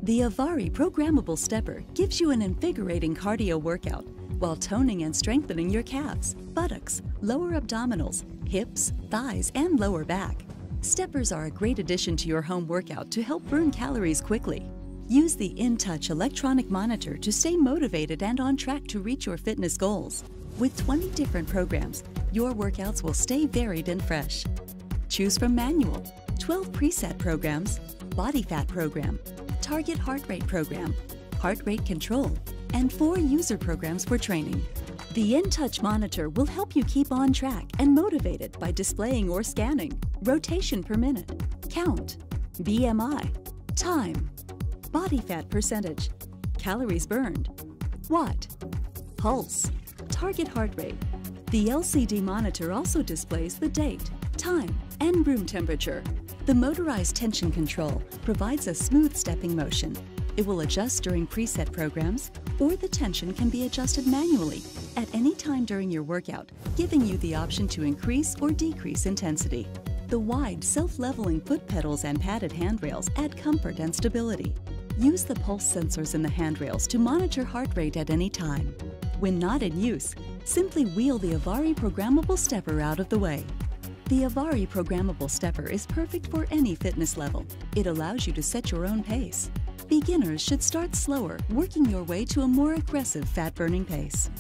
The Avari programmable stepper gives you an invigorating cardio workout while toning and strengthening your calves, buttocks, lower abdominals, hips, thighs, and lower back. Steppers are a great addition to your home workout to help burn calories quickly. Use the InTouch electronic monitor to stay motivated and on track to reach your fitness goals. With 20 different programs, your workouts will stay varied and fresh. Choose from manual, 12 preset programs, body fat program, target heart rate program, heart rate control, and 4 user programs for training. The InTouch monitor will help you keep on track and motivated by displaying or scanning rotation per minute, count, BMI, time, body fat percentage, calories burned, watt, pulse, target heart rate. The LCD monitor also displays the date, time, and room temperature. The motorized tension control provides a smooth stepping motion. It will adjust during preset programs, or the tension can be adjusted manually at any time during your workout, giving you the option to increase or decrease intensity. The wide, self-leveling foot pedals and padded handrails add comfort and stability. Use the pulse sensors in the handrails to monitor heart rate at any time. When not in use, simply wheel the Avari programmable stepper out of the way. The Avari programmable stepper is perfect for any fitness level. It allows you to set your own pace. Beginners should start slower, working your way to a more aggressive fat-burning pace.